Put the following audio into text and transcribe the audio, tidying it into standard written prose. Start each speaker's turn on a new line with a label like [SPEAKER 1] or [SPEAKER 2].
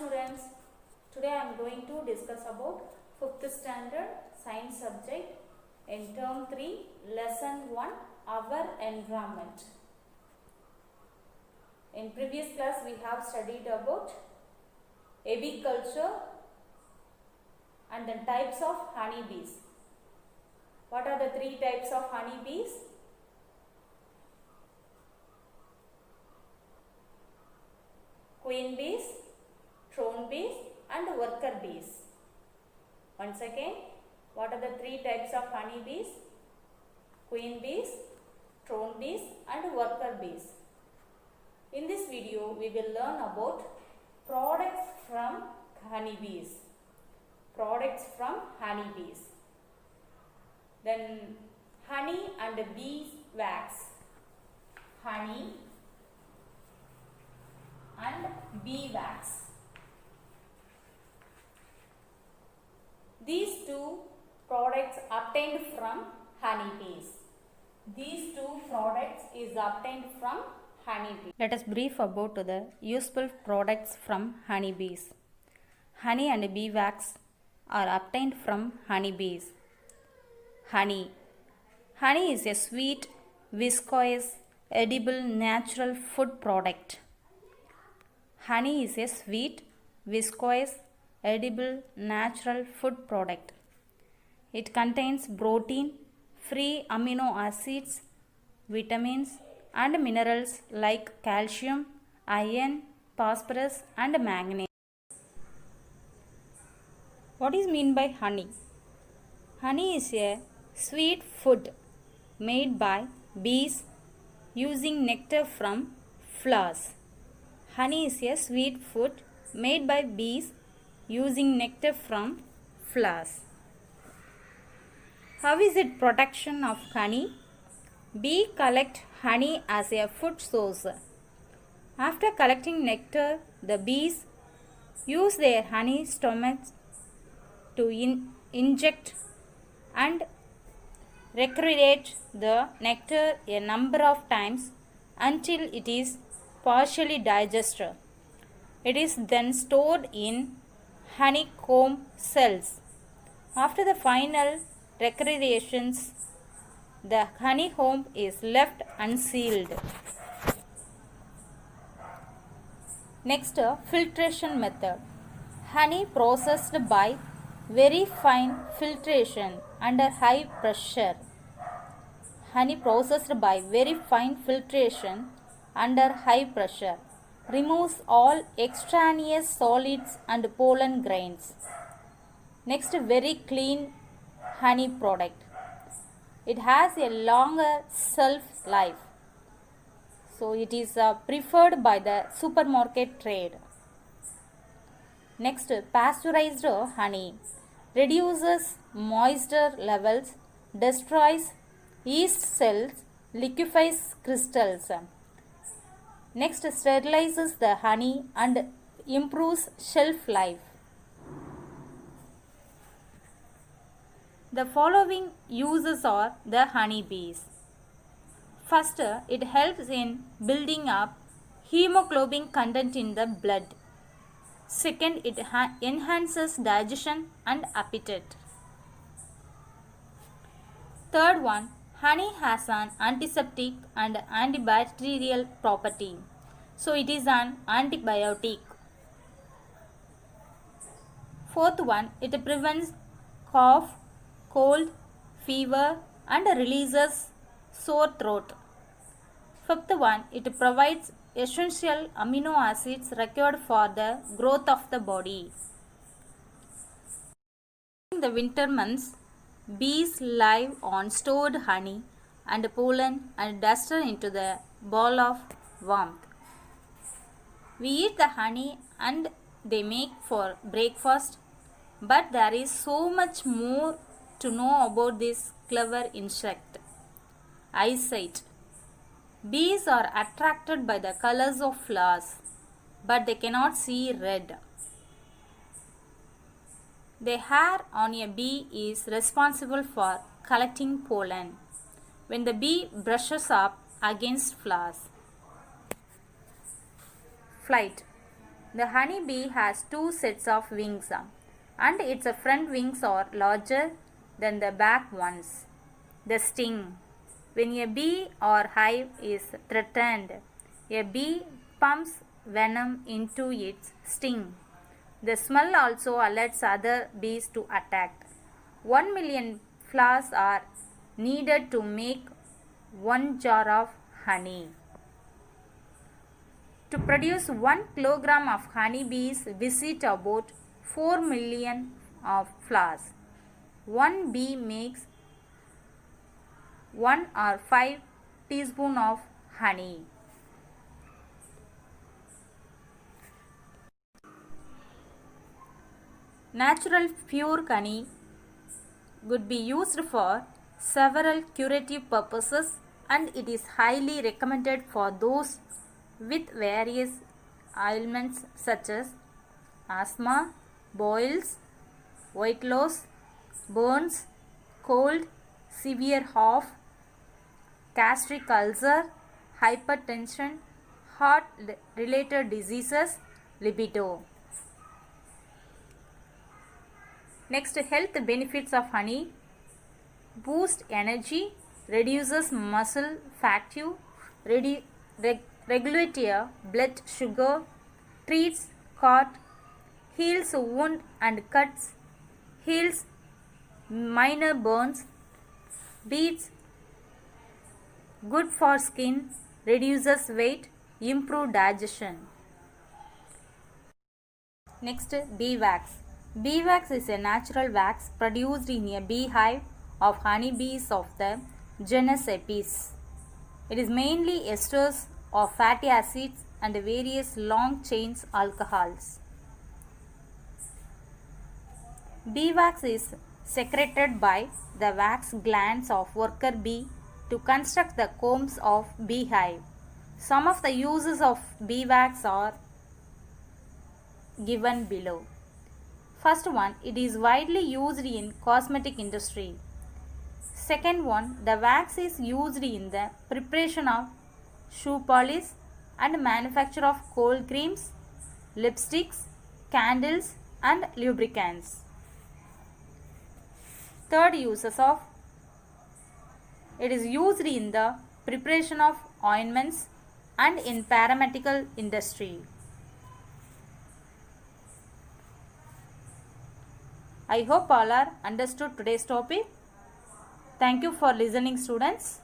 [SPEAKER 1] students, today I am going to discuss about 5th standard science subject in term 3 lesson 1 our environment. In previous class we have studied about apiculture and the types of honeybees. What are the 3 types of honeybees? Queen bees, drone bees and worker bees. Once again, what are the 3 types of honeybees? Queen bees, drone bees and worker bees. In this video, we will learn about products from honeybees. Products from honeybees. Then honey and beeswax. Honey and beeswax. These two products obtained from honeybees. These two products is obtained from honeybees. Let us brief about the useful products from honeybees. Honey and beeswax are obtained from honeybees. Honey. Honey is a sweet, viscous, edible, natural food product. Honey is a sweet, viscous, edible, natural food product. It contains protein, free amino acids, vitamins and minerals like calcium, iron, phosphorus and manganese. What is meant by honey? Honey is a sweet food made by bees using nectar from flowers. Honey is a sweet food made by bees using nectar from flowers. How is it protection of honey? Bees collect honey as a food source. After collecting nectar, the bees use their honey stomachs to inject and recreate the nectar a number of times until it is partially digested. It is then stored in honeycomb cells. After the final recreations, the honeycomb is left unsealed. Next, filtration method. Honey processed by very fine filtration under high pressure. Honey processed by very fine filtration under high pressure removes all extraneous solids and pollen grains. Next, very clean honey product. It has a longer shelf life, so it is preferred by the supermarket trade. Next, pasteurized honey reduces moisture levels, destroys yeast cells, liquefies crystals. Next, sterilizes the honey and improves shelf life. The following uses are the honeybees. First, it helps in building up hemoglobin content in the blood. Second, it enhances digestion and appetite. Third one, honey has an antiseptic and antibacterial property. So it is an antibiotic. Fourth one, it prevents cough, cold, fever and releases sore throat. Fifth one, it provides essential amino acids required for the growth of the body. In the winter months, bees live on stored honey and pollen and dust into the ball of warmth. We eat the honey and they make for breakfast, but there is so much more to know about this clever insect. Eyesight. Bees are attracted by the colors of flowers, but they cannot see red. The hair on a bee is responsible for collecting pollen when the bee brushes up against flowers. Flight. The honey bee has two sets of wings and its front wings are larger than the back ones. The sting. When a bee or hive is threatened, a bee pumps venom into its sting. The smell also alerts other bees to attack. 1 million flowers are needed to make 1 jar of honey. To produce 1 kilogram of honey, bees visit about 4 million of flowers. One bee makes 1 or 5 teaspoons of honey. Natural pure honey would be used for several curative purposes, and it is highly recommended for those with various ailments such as asthma, boils, weight loss, burns, cold, severe cough, gastric ulcer, hypertension, heart related diseases, libido. Next, health benefits of honey: boost energy, reduces muscle fatigue, regulates blood sugar, treats cut, heals wound and cuts, heals minor burns, beets, good for skin, reduces weight, improve digestion. Next, bee wax. Bee wax is a natural wax produced in a beehive of honeybees of the genus Apis. It is mainly esters of fatty acids and various long chain alcohols. Bee wax is secreted by the wax glands of worker bee to construct the combs of beehive. Some of the uses of bee wax are given below. First one, it is widely used in cosmetic industry. Second one, the wax is used in the preparation of shoe polish and manufacture of cold creams, lipsticks, candles and lubricants. Third uses of it is used in the preparation of ointments and in pharmaceutical industry. I hope all are understood today's topic. Thank you for listening, students.